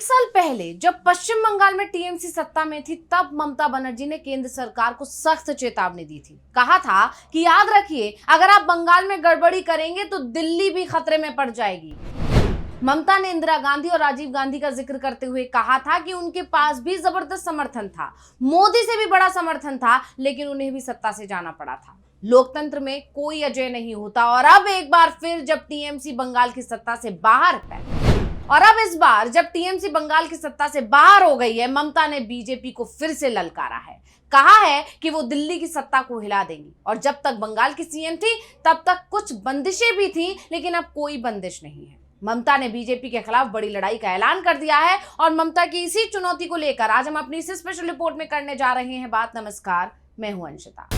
साल पहले जब पश्चिम बंगाल में टीएमसी सत्ता में थी, तब ममता बनर्जी ने केंद्र सरकार को सख्त चेतावनी दी थी। कहा था कि याद रखिए, अगर आप बंगाल में गड़बड़ी करेंगे तो दिल्ली भी खतरे में पड़ जाएगी। ममता ने इंदिरा गांधी और राजीव गांधी का जिक्र करते हुए कहा था कि उनके पास भी जबरदस्त समर्थन था, मोदी से भी बड़ा समर्थन था, लेकिन उन्हें भी सत्ता से जाना पड़ा था। लोकतंत्र में कोई अजय नहीं होता। और अब एक बार फिर जब टीएमसी बंगाल की सत्ता से बाहर है, और अब इस बार जब टीएमसी बंगाल की सत्ता से बाहर हो गई है, ममता ने बीजेपी को फिर से ललकारा है। कहा है कि वो दिल्ली की सत्ता को हिला देंगी। और जब तक बंगाल की सीएम थी तब तक कुछ बंदिशें भी थी, लेकिन अब कोई बंदिश नहीं है। ममता ने बीजेपी के खिलाफ बड़ी लड़ाई का ऐलान कर दिया है। और ममता की इसी चुनौती को लेकर आज हम अपनी इस स्पेशल रिपोर्ट में करने जा रहे हैं बात। नमस्कार, मैं हूं अंशिता।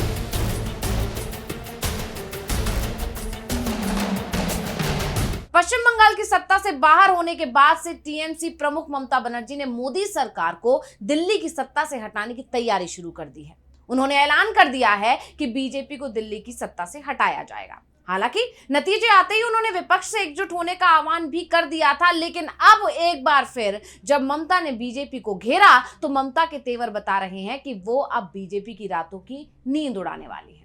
पश्चिम बंगाल की सत्ता से बाहर होने के बाद से टीएमसी प्रमुख ममता बनर्जी ने मोदी सरकार को दिल्ली की सत्ता से हटाने की तैयारी शुरू कर दी है। उन्होंने ऐलान कर दिया है कि बीजेपी को दिल्ली की सत्ता से हटाया जाएगा। हालांकि नतीजे आते ही उन्होंने विपक्ष से एकजुट होने का आह्वान भी कर दिया था, लेकिन अब एक बार फिर जब ममता ने बीजेपी को घेरा तो ममता के तेवर बता रहे हैं कि वो अब बीजेपी की रातों की नींद उड़ाने वाली है।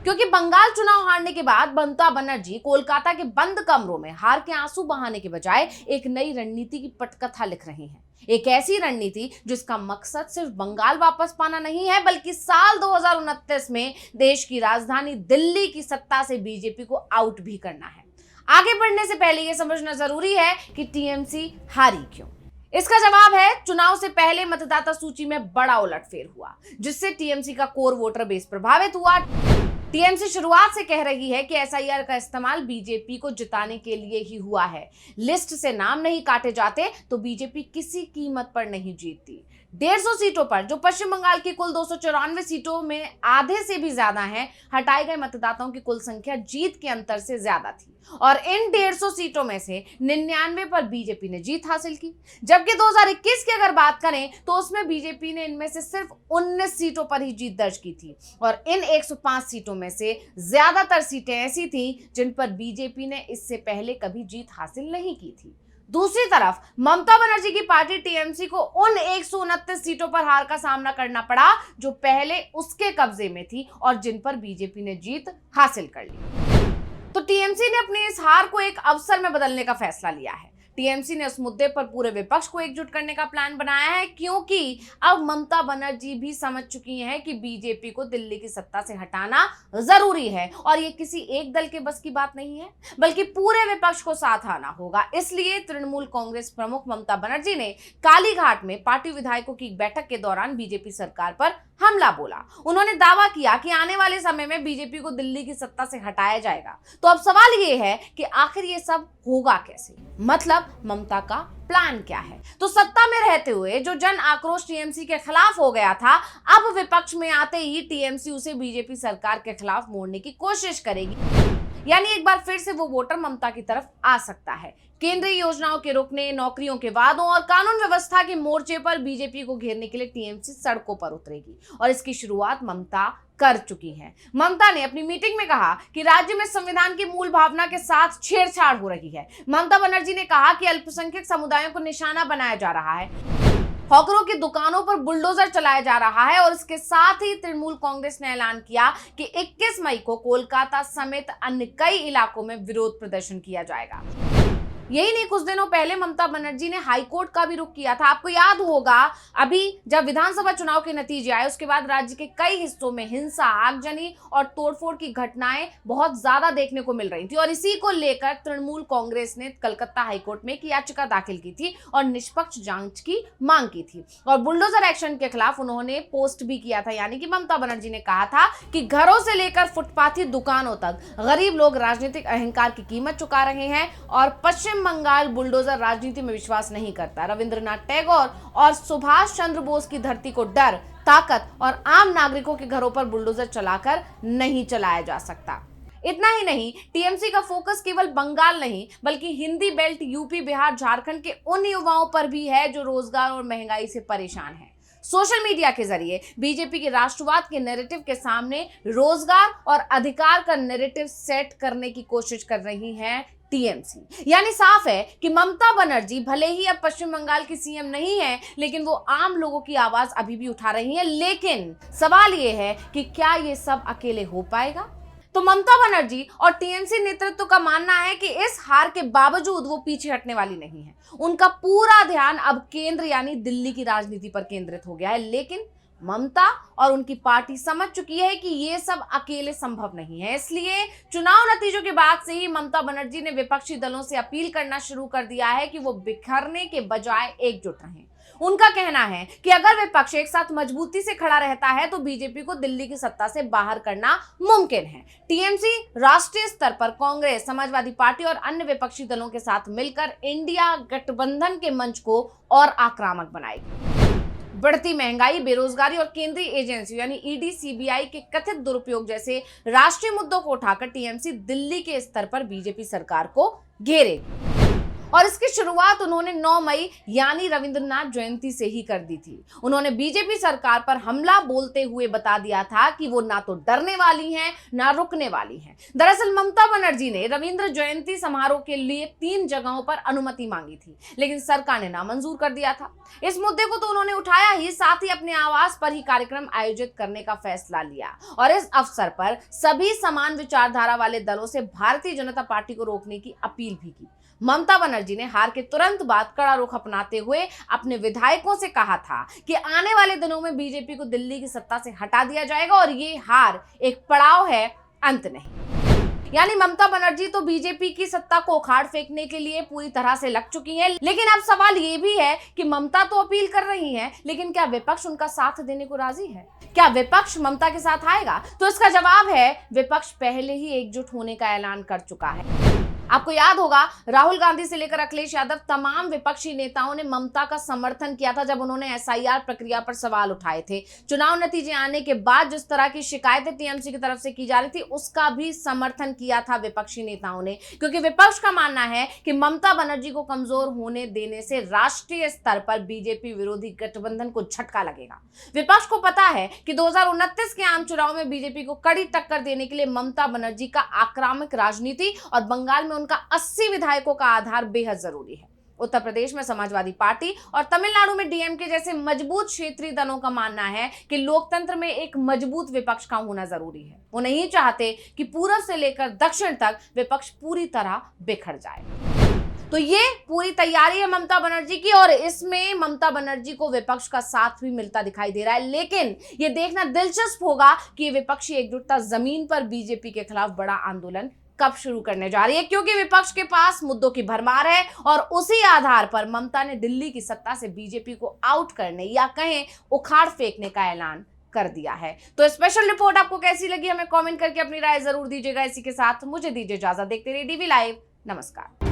क्योंकि बंगाल चुनाव हारने के बाद ममता बनर्जी कोलकाता के बंद कमरों में हार के आंसू बहाने के बजाय एक नई रणनीति की पटकथा लिख रही हैं। एक ऐसी रणनीति जिसका मकसद सिर्फ बंगाल वापस पाना नहीं है, बल्कि साल 2029 में देश की राजधानी दिल्ली की सत्ता से बीजेपी को आउट भी करना है। आगे बढ़ने से पहले यह समझना जरूरी है कि टीएमसी हारी क्यों। इसका जवाब है, चुनाव से पहले मतदाता सूची में बड़ा उलटफेर हुआ, जिससे टीएमसी का कोर वोटर बेस प्रभावित हुआ। टीएमसी शुरुआत से कह रही है कि एसआईआर का इस्तेमाल बीजेपी को जिताने के लिए ही हुआ है। लिस्ट से नाम नहीं काटे जाते तो बीजेपी किसी कीमत पर नहीं जीतती। 150 सीटों पर, जो पश्चिम बंगाल की कुल 294 सीटों में आधे से भी ज्यादा हैं, हटाए गए मतदाताओं की कुल संख्या जीत के अंतर से ज्यादा थी। और इन 150 सीटों में से 99 पर बीजेपी ने जीत हासिल की। जबकि 2021 की अगर बात करें तो उसमें बीजेपी ने इनमें से सिर्फ 19 सीटों पर ही जीत दर्ज की थी। और इन 105 सीटों में से ज्यादातर सीटें ऐसी थीं जिन पर बीजेपी ने इससे पहले कभी जीत हासिल नहीं की थी। दूसरी तरफ ममता बनर्जी की पार्टी टीएमसी को उन 129 सीटों पर हार का सामना करना पड़ा जो पहले उसके कब्जे में थी और जिन पर बीजेपी ने जीत हासिल कर ली। तो टीएमसी ने अपनी इस हार को एक अवसर में बदलने का फैसला लिया है। टीएमसी ने उस मुद्दे पर पूरे विपक्ष को एकजुट करने का प्लान बनाया है, क्योंकि अब ममता बनर्जी भी समझ चुकी हैं कि बीजेपी को दिल्ली की सत्ता से हटाना जरूरी है। और ये किसी एक दल के बस की बात नहीं है, बल्कि पूरे विपक्ष को साथ आना होगा। इसलिए तृणमूल कांग्रेस प्रमुख ममता बनर्जी ने कालीघाट में पार्टी विधायकों की बैठक के दौरान बीजेपी सरकार पर हमला बोला। उन्होंने दावा किया कि आने वाले समय में बीजेपी को दिल्ली की सत्ता से हटाया जाएगा। तो अब सवाल ये है कि आखिर ये सब होगा कैसे, मतलब ममता का प्लान क्या है। तो सत्ता में रहते हुए जो जन आक्रोश टीएमसी के खिलाफ हो गया था, अब विपक्ष में आते ही टीएमसी उसे बीजेपी सरकार के खिलाफ मोड़ने की कोशिश करेगी। यानी एक बार फिर से वो वोटर ममता की तरफ आ सकता है। केंद्रीय योजनाओं के रुकने, नौकरियों के वादों और कानून व्यवस्था के मोर्चे पर बीजेपी को घेरने के लिए टीएमसी सड़कों पर उतरेगी। और इसकी शुरुआत ममता कर चुकी है। ममता ने अपनी मीटिंग में कहा कि राज्य में संविधान की मूल भावना के साथ छेड़छाड़ हो रही है। ममता बनर्जी ने कहा कि अल्पसंख्यक समुदायों को निशाना बनाया जा रहा है, हॉकरों की दुकानों पर बुलडोजर चलाया जा रहा है। और इसके साथ ही तृणमूल कांग्रेस ने ऐलान किया कि 21 मई को कोलकाता समेत अन्य कई इलाकों में विरोध प्रदर्शन किया जाएगा। यही नहीं, कुछ दिनों पहले ममता बनर्जी ने हाईकोर्ट का भी रुख किया था। आपको याद होगा, अभी जब विधानसभा चुनाव के नतीजे आए उसके बाद राज्य के कई हिस्सों में हिंसा, आगजनी और तोड़फोड़ की घटनाएं बहुत ज्यादा देखने को मिल रही थी। और इसी को लेकर तृणमूल कांग्रेस ने कलकत्ता हाईकोर्ट में एक याचिका दाखिल की थी और निष्पक्ष जांच की मांग की थी। और बुलडोजर एक्शन के खिलाफ उन्होंने पोस्ट भी किया था। यानी कि ममता बनर्जी ने कहा था कि घरों से लेकर फुटपाथी दुकानों तक गरीब लोग राजनीतिक अहंकार की कीमत चुका रहे हैं और पश्चिम बंगाल बुलडोजर राजनीति में विश्वास नहीं करता। रविंद्रनाथ टैगोर और सुभाष चंद्र बोस की धरती को डर, ताकत और आम नागरिकों के घरों पर बुलडोजर चलाकर नहीं चलाया जा सकता। इतना ही नहीं, टीएमसी का फोकस केवल बंगाल नहीं बल्कि हिंदी बेल्ट, यूपी, बिहार, झारखंड के उन युवाओं पर भी है जो रोजगार और महंगाई से परेशान हैं। सोशल मीडिया के जरिए बीजेपी के राष्ट्रवाद के नैरेटिव के सामने रोजगार और अधिकार का नैरेटिव सेट करने की कोशिश कर रही है टीएमसी। यानी साफ है कि ममता बनर्जी भले ही अब पश्चिम बंगाल की सीएम नहीं है, लेकिन वो आम लोगों की आवाज अभी भी उठा रही है। लेकिन सवाल ये है कि क्या ये सब अकेले हो पाएगा? तो ममता बनर्जी और टीएमसी नेतृत्व का मानना है कि इस हार के बावजूद वो पीछे हटने वाली नहीं है। उनका पूरा ध्यान अब केंद्र यानी दिल्ली की राजनीति पर केंद्रित हो गया है। लेकिन ममता और उनकी पार्टी समझ चुकी है कि ये सब अकेले संभव नहीं है। इसलिए चुनाव नतीजों के बाद से ही ममता बनर्जी ने विपक्षी दलों से अपील करना शुरू कर दिया है कि वो बिखरने के बजाय एकजुट रहें। उनका कहना है कि अगर विपक्ष एक साथ मजबूती से खड़ा रहता है तो बीजेपी को दिल्ली की सत्ता से बाहर करना मुमकिन है। टीएमसी राष्ट्रीय स्तर पर कांग्रेस, समाजवादी पार्टी और अन्य विपक्षी दलों के साथ मिलकर इंडिया गठबंधन के मंच को और आक्रामक बनाएगी। बढ़ती महंगाई, बेरोजगारी और केंद्रीय एजेंसियों यानी ईडी, सीबीआई के कथित दुरुपयोग जैसे राष्ट्रीय मुद्दों को उठाकर टीएमसी दिल्ली के स्तर पर बीजेपी सरकार को घेरेगी। और इसकी शुरुआत उन्होंने 9 मई यानी रविंद्रनाथ जयंती से ही कर दी थी। उन्होंने बीजेपी सरकार पर हमला बोलते हुए बता दिया था कि वो ना तो डरने वाली हैं, ना रुकने वाली हैं। दरअसल ममता बनर्जी ने रविंद्र जयंती समारोह के लिए 3 जगहों पर अनुमति मांगी थी, लेकिन सरकार ने नामंजूर कर दिया था। इस मुद्दे को तो उन्होंने उठाया ही, साथ ही अपने आवास पर ही कार्यक्रम आयोजित करने का फैसला लिया और इस अवसर पर सभी समान विचारधारा वाले दलों से भारतीय जनता पार्टी को रोकने की अपील भी की। ममता बनर्जी ने हार के तुरंत बाद कड़ा रुख अपनाते हुए अपने विधायकों से कहा था कि आने वाले दिनों में बीजेपी को दिल्ली की सत्ता से हटा दिया जाएगा और ये हार एक पड़ाव है, अंत नहीं। यानी ममता बनर्जी तो बीजेपी की सत्ता को उखाड़ फेंकने के लिए पूरी तरह से लग चुकी हैं। लेकिन अब सवाल ये भी है कि ममता तो अपील कर रही हैं, लेकिन क्या विपक्ष उनका साथ देने को राजी है? क्या विपक्ष ममता के साथ आएगा? तो इसका जवाब है, विपक्ष पहले ही एकजुट होने का ऐलान कर चुका है। आपको याद होगा, राहुल गांधी से लेकर अखिलेश यादव तमाम विपक्षी नेताओं ने ममता का समर्थन किया था जब उन्होंने एसआईआर प्रक्रिया पर सवाल उठाए थे। चुनाव नतीजे आने के बाद जिस तरह की शिकायतें टीएमसी की तरफ से की जा रही थी, उसका भी समर्थन किया था विपक्षी नेताओं ने, क्योंकि विपक्ष का मानना है कि ममता बनर्जी को कमजोर होने देने से राष्ट्रीय स्तर पर बीजेपी विरोधी गठबंधन को झटका लगेगा। विपक्ष को पता है कि 2029 के आम चुनाव में बीजेपी को कड़ी टक्कर देने के लिए ममता बनर्जी का आक्रामक राजनीति और बंगाल में उनका 80 विधायकों का आधार बेहद जरूरी है। उत्तर प्रदेश में समाजवादी पार्टी और तमिलनाडु में डीएमके जैसे मजबूत क्षेत्रीय दलों का मानना है कि लोकतंत्र में एक मजबूत विपक्ष का होना जरूरी है। वो नहीं चाहते कि पूर्व से लेकर दक्षिण तक विपक्ष पूरी तरह बिखर जाए। तो ये पूरी तैयारी है ममता बनर्जी की और इसमें ममता बनर्जी को विपक्ष का साथ भी मिलता दिखाई दे रहा है। लेकिन ये देखना दिलचस्प होगा कि ये विपक्षी एकजुटता जमीन पर बीजेपी के खिलाफ बड़ा आंदोलन कब शुरू करने जा रही है, क्योंकि विपक्ष के पास मुद्दों की भरमार है और उसी आधार पर ममता ने दिल्ली की सत्ता से बीजेपी को आउट करने या कहें उखाड़ फेंकने का ऐलान कर दिया है। तो स्पेशल रिपोर्ट आपको कैसी लगी, हमें कमेंट करके अपनी राय जरूर दीजिएगा। इसी के साथ मुझे दीजिए इजाजत। देखते रहिए डीवी लाइव। नमस्कार।